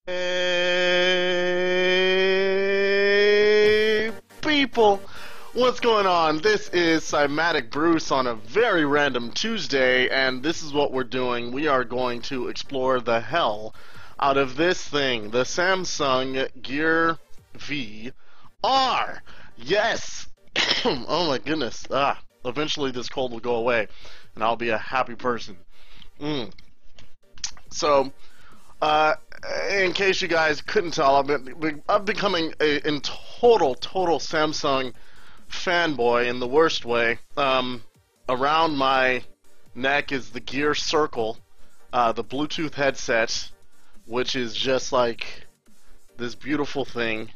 Hey, people, what's going on? This is Cymatic Bruce on a very random Tuesday, and this is what we're doing. We are going to explore the hell out of this thing, the Samsung Gear VR. Yes! Oh my goodness. Eventually this cold will go away, and I'll be a happy person. So, uh, in case you guys couldn't tell, I'm becoming a total Samsung fanboy in the worst way. Around my neck is the Gear Circle, the Bluetooth headset, which is just like this beautiful thing,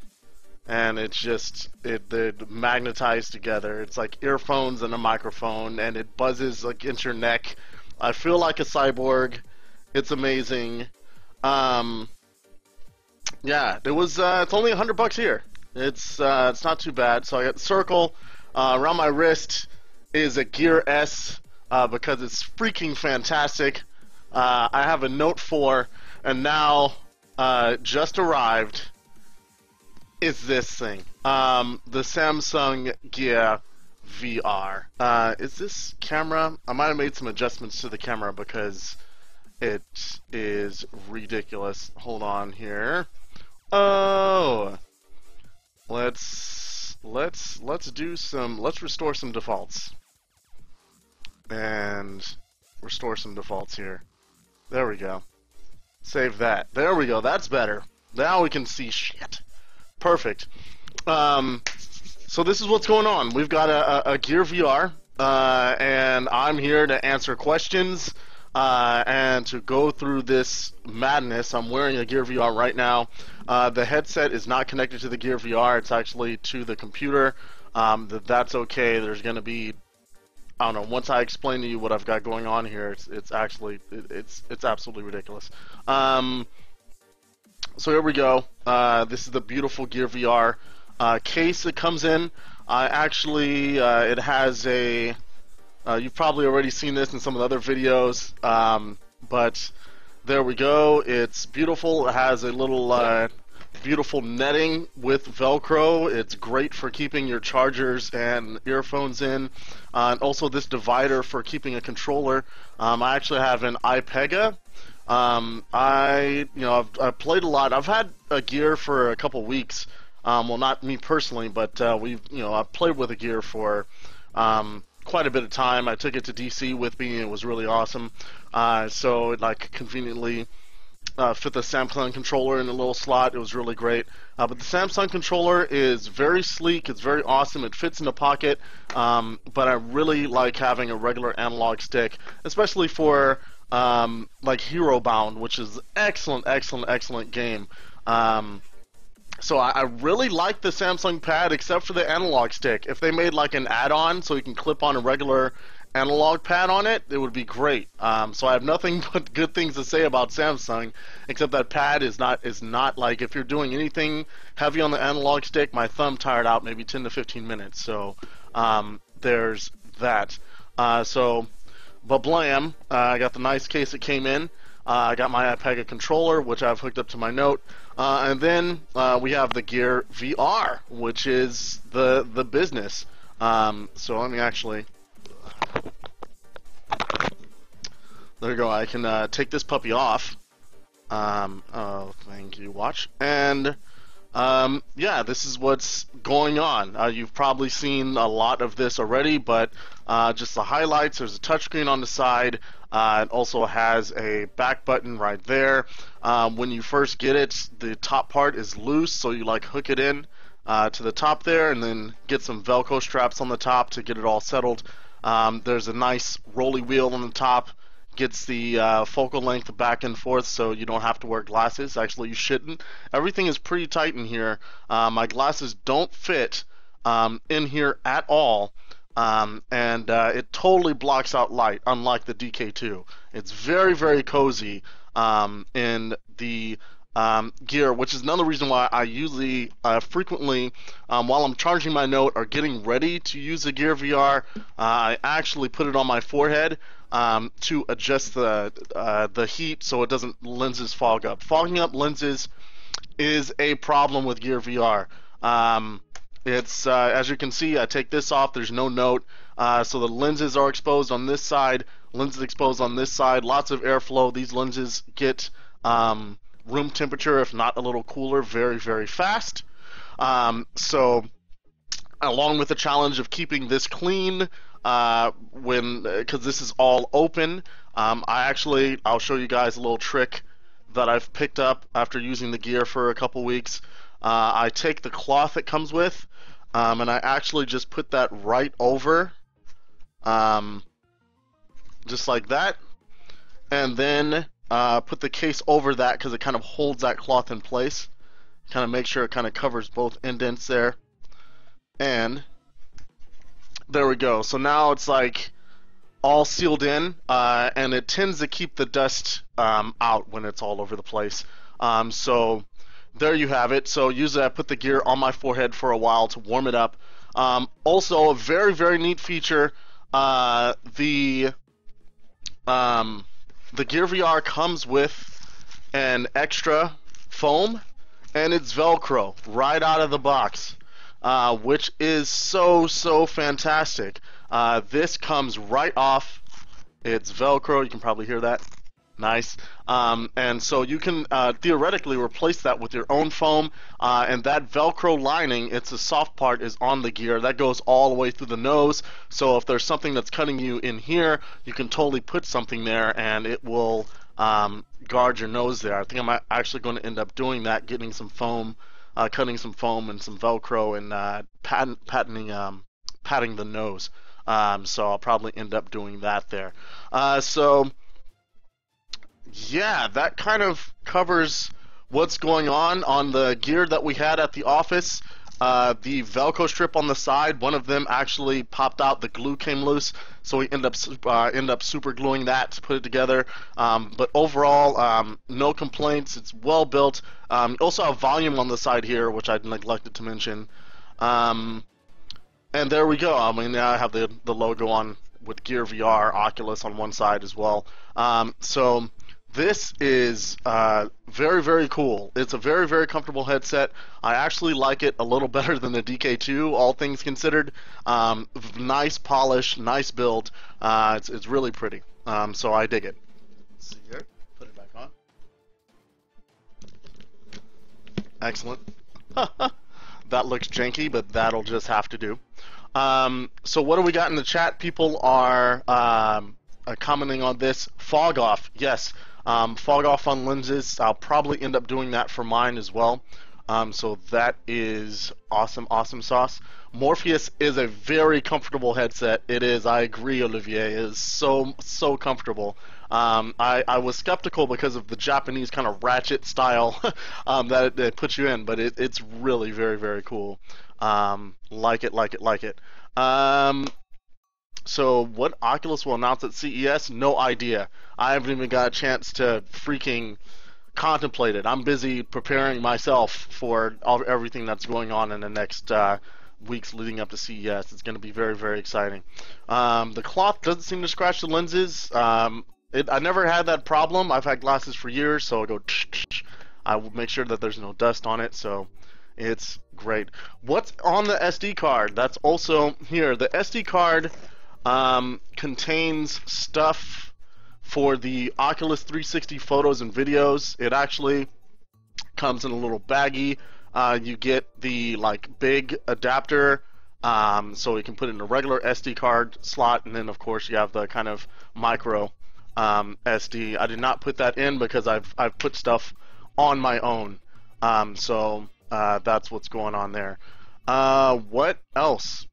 and they're magnetized together. It's like earphones and a microphone, and it buzzes against your neck. I feel like a cyborg. It's amazing. Yeah, it's only $100 here. It's not too bad. So I got the Circle. Around my wrist is a Gear S because it's freaking fantastic. I have a Note 4, and now just arrived is this thing. The Samsung Gear VR. Is this camera? I might have made some adjustments to the camera because it is ridiculous. Hold on here. Oh, let's restore some defaults and restore some defaults here. There we go. Save that. There we go. That's better. Now we can see shit. Perfect. So this is what's going on. We've got a Gear VR, and I'm here to answer questions. And to go through this madness. I'm wearing a Gear VR right now. The headset is not connected to the Gear VR. It's actually to the computer. That's okay. There's going to be, I don't know, once I explain to you what I've got going on here, it's absolutely ridiculous. So here we go. This is the beautiful Gear VR case it comes in. It has a... you've probably already seen this in some of the other videos, but there we go. It's beautiful. It has a little beautiful netting with Velcro. It's great for keeping your chargers and earphones in, and also this divider for keeping a controller. I actually have an iPega. I've played a lot. I've had a Gear for a couple weeks. Well, not me personally, but I've played with a Gear for quite a bit of time. I took it to DC with me. It was really awesome. So it conveniently fit the Samsung controller in a little slot. It was really great. But the Samsung controller is very sleek. It's very awesome. It fits in a pocket. But I really like having a regular analog stick, especially for Hero Bound, which is excellent game. So I really like the Samsung pad, except for the analog stick. If they made an add-on so you can clip on a regular analog pad on it, it would be great. So I have nothing but good things to say about Samsung, except that pad is not if you're doing anything heavy on the analog stick, my thumb tired out maybe 10 to 15 minutes. So there's that. But blam, I got the nice case it came in. I got my iPega controller, which I've hooked up to my Note. And then we have the Gear VR, which is the business. So let me actually... There you go. I can take this puppy off. Oh, thank you. Watch. And yeah, this is what's going on. You've probably seen a lot of this already, but just the highlights. There's a touchscreen on the side. It also has a back button right there. When you first get it, the top part is loose, so you hook it in to the top there, and then get some Velcro straps on the top to get it all settled. There's a nice rolly wheel on the top. Gets the focal length back and forth, so you don't have to wear glasses. Actually, you shouldn't. Everything is pretty tight in here. My glasses don't fit in here at all. And it totally blocks out light, unlike the DK2. It's very cozy in the gear, which is another reason why I usually frequently, while I'm charging my Note or getting ready to use the GearVR, I actually put it on my forehead to adjust the heat so it doesn't lenses fog up. Fogging up lenses is a problem with GearVR. It's as you can see, I take this off. There's no Note, so the lenses are exposed on this side. Lenses exposed on this side. Lots of airflow. These lenses get room temperature, if not a little cooler, very, very fast. So, along with the challenge of keeping this clean, because this is all open, I'll show you guys a little trick that I've picked up after using the gear for a couple weeks. I take the cloth it comes with, and I actually just put that right over, just like that, and then put the case over that because it kind of holds that cloth in place. Kind of make sure it kind of covers both indents there. And there we go. So now it's like all sealed in, and it tends to keep the dust out when it's all over the place. So there you have it. So usually I put the gear on my forehead for a while to warm it up. Also, a very, very neat feature, the GearVR comes with an extra foam, and it's Velcro right out of the box, which is so fantastic. This comes right off. It's Velcro. You can probably hear that. Nice. And so you can theoretically replace that with your own foam, and that Velcro lining, it's a soft part, is on the gear. That goes all the way through the nose, so if there's something that's cutting you in here, you can totally put something there and it will guard your nose there. I think I'm actually going to end up doing that, getting some foam, cutting some foam and some Velcro, and patting the nose. So I'll probably end up doing that there. So yeah, that kind of covers what's going on the gear that we had at the office. The Velcro strip on the side, one of them actually popped out. The glue came loose, so we end up super gluing that to put it together. But overall, no complaints. It's well built. Also have volume on the side here, which I neglected to mention. And there we go. I mean, now I have the logo on with GearVR Oculus on one side as well. So this is very, very cool. It's a very, very comfortable headset. I actually like it a little better than the DK2, all things considered. Nice polish, nice build. It's really pretty. So I dig it. Let's see here. Put it back on. Excellent. That looks janky, but that'll just have to do. So what do we got in the chat? People are commenting on this. Fog off. Yes. Fog off on lenses. I'll probably end up doing that for mine as well. So that is awesome, awesome sauce. Morpheus is a very comfortable headset. It is, I agree, Olivier. It is so comfortable. I was skeptical because of the Japanese kind of ratchet style that it puts you in, but it's really very, very cool. Like it. So what Oculus will announce at CES? No idea. I haven't even got a chance to freaking contemplate it. I'm busy preparing myself for everything that's going on in the next weeks leading up to CES. It's going to be very, very exciting. The cloth doesn't seem to scratch the lenses. I never had that problem. I've had glasses for years, so I go. I will make sure that there's no dust on it. So it's great. What's on the SD card? That's also here. The SD card contains stuff for the Oculus 360 photos and videos. It actually comes in a little baggie. You get the big adapter, so you can put it in a regular SD card slot, and then of course you have the kind of micro SD. I did not put that in because I've put stuff on my own. So that's what's going on there. What else?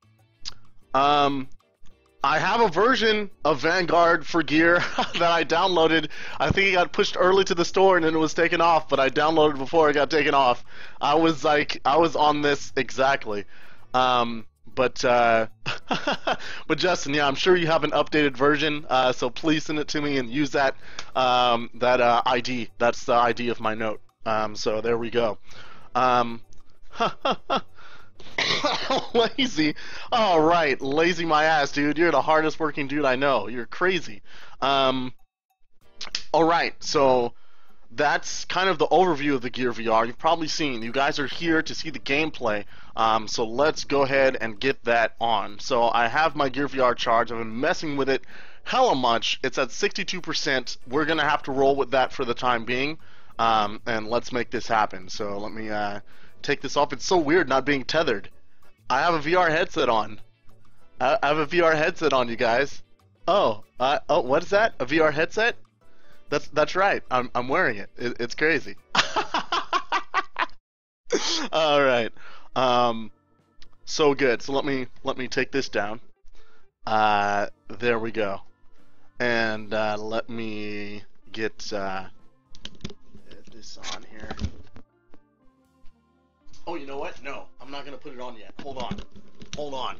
I have a version of Vanguard for gear that I downloaded. I think it got pushed early to the store and then it was taken off, but I downloaded before it got taken off. I was on this exactly. But Justin, yeah, I'm sure you have an updated version, so please send it to me and use that ID. That's the ID of my Note. So there we go. Um, lazy. All right, lazy my ass, dude. You're the hardest working dude I know. You're crazy. Um, all right, so that's kind of the overview of the Gear VR. You've probably seen. You guys are here to see the gameplay. So let's go ahead and get that on. So I have my Gear VR charged. I've been messing with it hella much. It's at 62%. We're gonna have to roll with that for the time being. And let's make this happen. So let me take this off. It's so weird not being tethered. I have a VR headset on. I have a VR headset on, you guys. Oh, what is that? A VR headset? That's right. I'm wearing it. It's crazy. All right. So good. So let me take this down. There we go. And let me get this on here. Oh, you know what? No, I'm not gonna put it on yet. Hold on.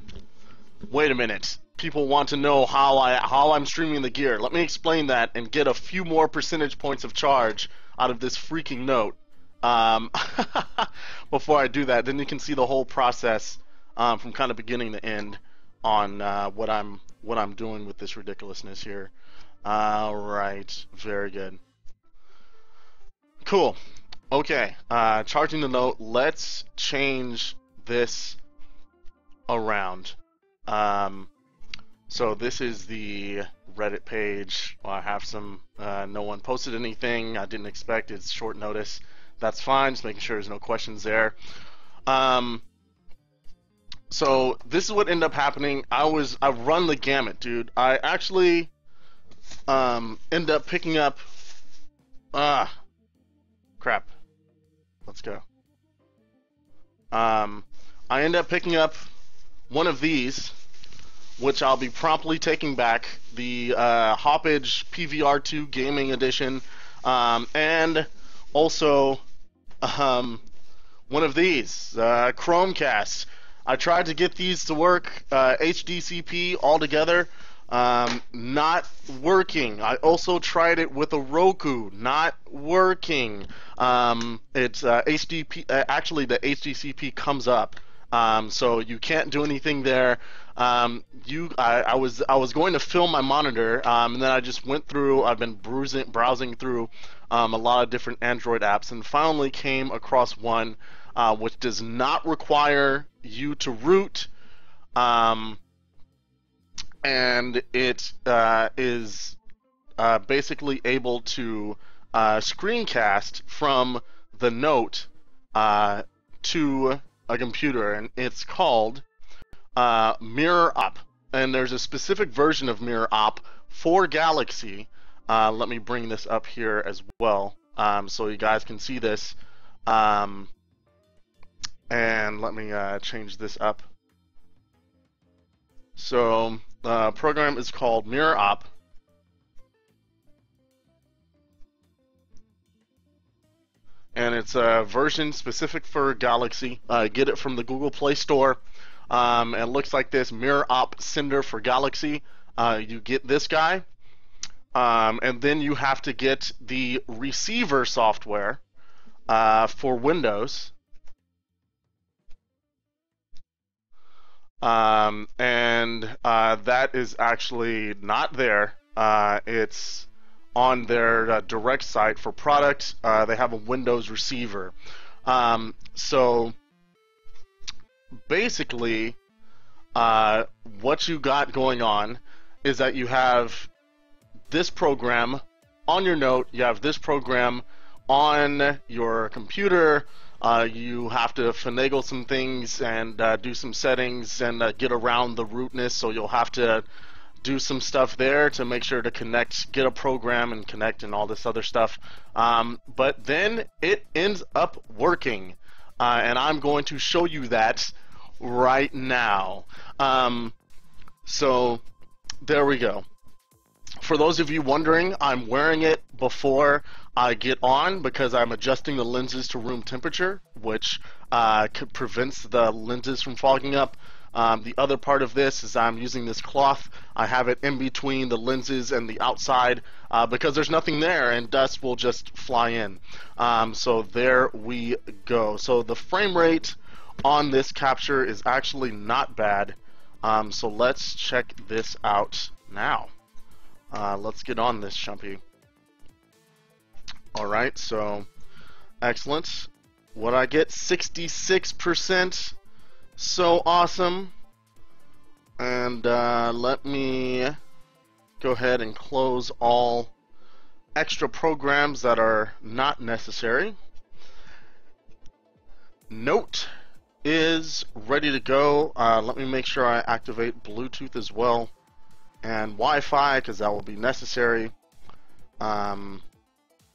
Wait a minute. People want to know how I'm streaming the gear. Let me explain that and get a few more percentage points of charge out of this freaking note. Before I do that, then you can see the whole process from kind of beginning to end on what I'm doing with this ridiculousness here. All right, very good. Cool. Okay, charging the note. Let's change this around. So this is the Reddit page. I have some, no one posted anything. I didn't expect. It's short notice. That's fine. Just making sure there's no questions there. So this is what ended up happening. I've run the gamut, dude. I actually end up picking up. Crap. Let's go. I end up picking up one of these, which I'll be promptly taking back, the Hoppage PVR2 Gaming Edition, and also one of these, Chromecast. I tried to get these to work, HDCP all together, not working. I also tried it with a Roku, not working. It's HDP. Actually, the HDCP comes up. So you can't do anything there. I was going to film my monitor, and then I just went through. I've been browsing through a lot of different Android apps, and finally came across one which does not require you to root, and it is basically able to screencast from the Note to a computer, and it's called Mirror Up. And there's a specific version of Mirror Up for Galaxy. Let me bring this up here as well, so you guys can see this. And let me change this up. So the program is called Mirror Up. And it's a version specific for Galaxy. Get it from the Google Play Store. It looks like this: Mirror Op Sender for Galaxy. You get this guy, and then you have to get the receiver software for Windows. And that is actually not there. It's on their direct site for products. They have a Windows receiver. So basically, what you got going on is that you have this program on your Note, you have this program on your computer. You have to finagle some things and do some settings and get around the rootness, so you'll have to do some stuff there to make sure to connect, get a program and connect and all this other stuff. But then it ends up working, and I'm going to show you that right now. So there we go. For those of you wondering, I'm wearing it before I get on because I'm adjusting the lenses to room temperature, which prevents the lenses from fogging up. The other part of this is I'm using this cloth. I have it in between the lenses and the outside because there's nothing there and dust will just fly in. So there we go. So the frame rate on this capture is actually not bad. So let's check this out now. Let's get on this, Chumpy. Alright, so excellent. What I get? 66%. So awesome. And let me go ahead and close all extra programs that are not necessary. Note is ready to go. Let me make sure I activate Bluetooth as well and Wi-Fi because that will be necessary. And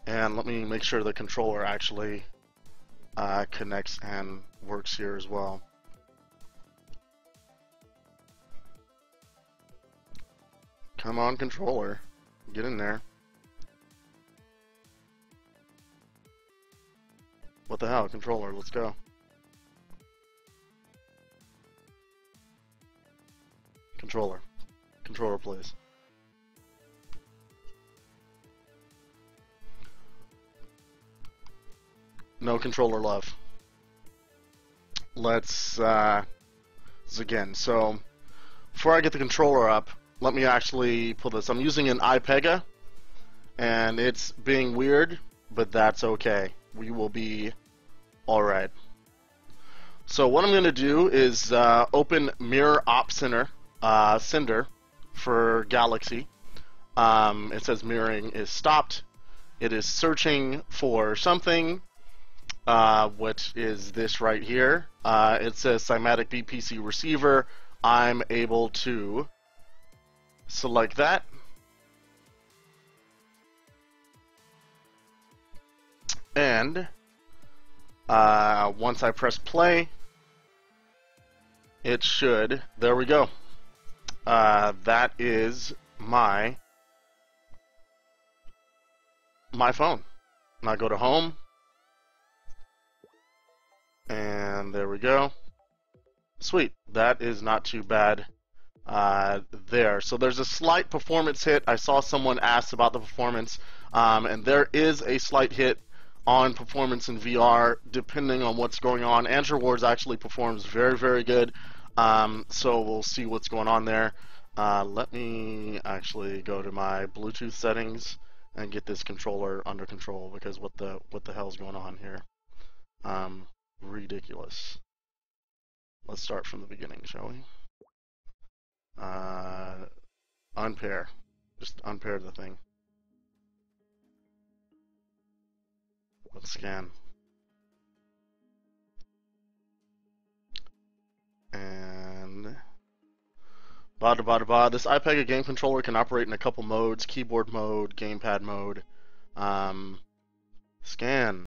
let me make sure the controller actually connects and works here as well. Come on, controller. Get in there. What the hell, controller? Let's go. Controller. Controller, please. No controller love. Let's again. So before I get the controller up, let me actually pull this. I'm using an iPega, and it's being weird, but that's okay. We will be alright. So what I'm going to do is open Mirror Op Center, Cinder for Galaxy. It says mirroring is stopped. It is searching for something, which is this right here. It says Cymatic BPC receiver. I'm able to select that. And once I press play, it should, there we go. That is my phone. Now go to home, and there we go. Sweet, that is not too bad there. So there's a slight performance hit. I saw someone ask about the performance, and there is a slight hit on performance in VR depending on what's going on. Andrew Ward's actually performs very, very good, so we'll see what's going on there. Let me actually go to my Bluetooth settings and get this controller under control, because what the hell's going on here? Ridiculous. Let's start from the beginning, shall we? Unpair. Just unpair the thing. Let's scan. And bada bada bada. This iPega game controller can operate in a couple modes: keyboard mode, gamepad mode. Scan.